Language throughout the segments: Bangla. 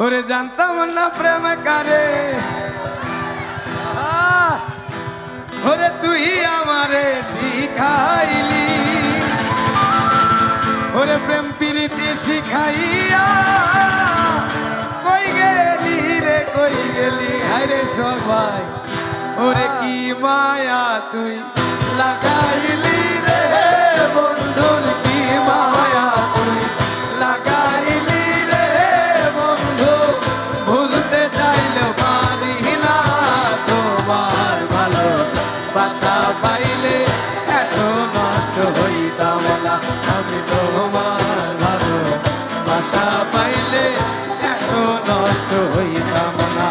ওরে জানতাম না প্রেম কারে, ওরে তুই আমারে শিখাইলি, ওরে প্রেম প্রীতি শিখাইয়া কই গেলি রে কই গেলি হায়রে সবাই, ওরে কি মায়া তুই লাগাইলি রে বন্ধুর কি মায়া তুই লাগাইলি রে বন্ধু, ভুলতে চাইলেও পারি না তোমার ভালো বাসা পাইলে এত নষ্ট হইতাম না, আমি তোমার ভালো বাসা পাইলে এত নষ্ট হইতাম না।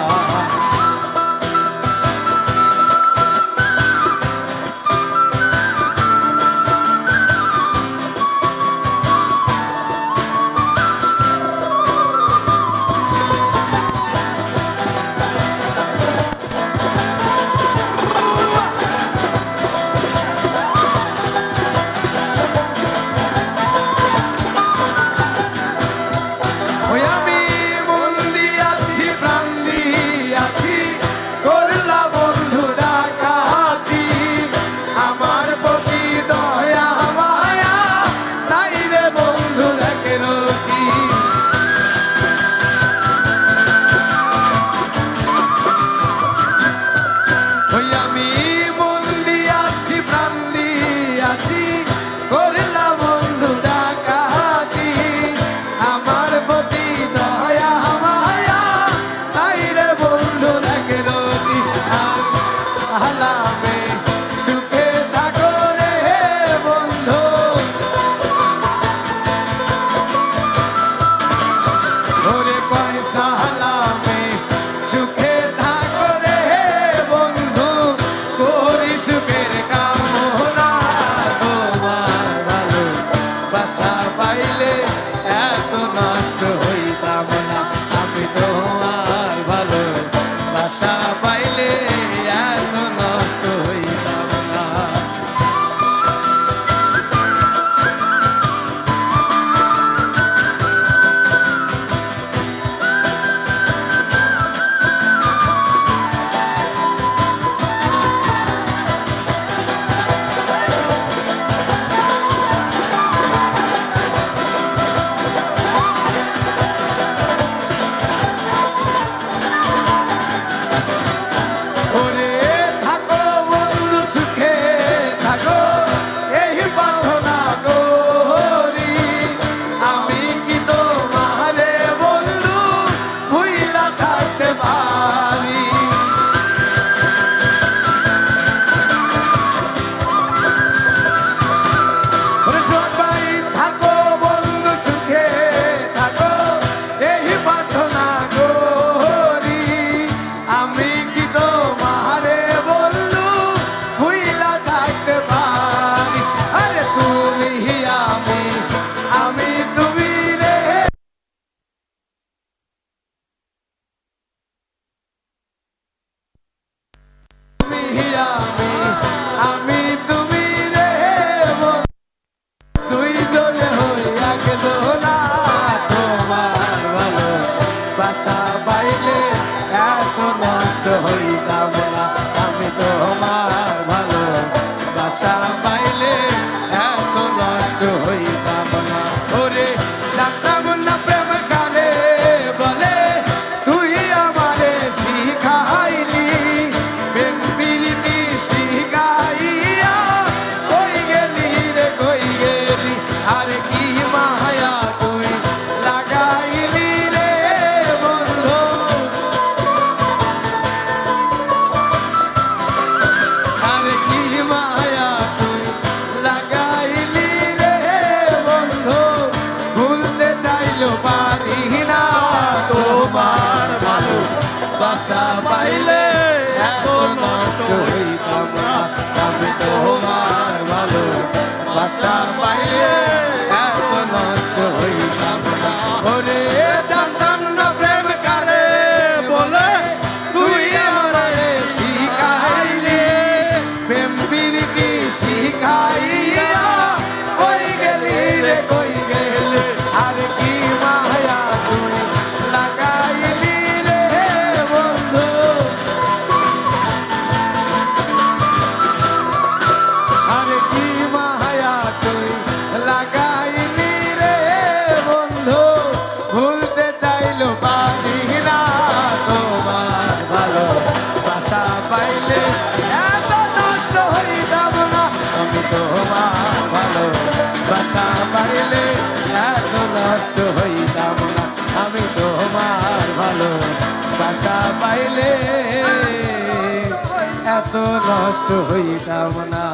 বাসা পাইলে এত নষ্ট হইতাম না, আমি তোমার ভালো বাসা পাইলে এত নষ্ট হইতাম না। ওরে জানতাম না প্রেম কারে বলে তুই আমারে শিখাইলি, প্রেম প্রীতি শিখাইয়া কই গেলি রে কই গেলি, আর কি মায়া তুই লাগাইলি রে বন্ধু, আর কি মায়া তুই লাগাইলি রে বন্ধু, ভুলতে চাইলেও পারি না তোমার ভালো বাসা পাইলে এত নষ্ট হইতাম না, আমি তোমার ভালো বাসা পাইলে এত নষ্ট হইতাম না। ওরে জানতাম না প্রেম কারে বলে তুই আমারে শিখাইলি, প্রেম প্রীতি শিখাইয়া কই গেলি রে কই গেলি, আর কি মায়া তুই লাগাই চাইলে এত নষ্ট হইতাম না।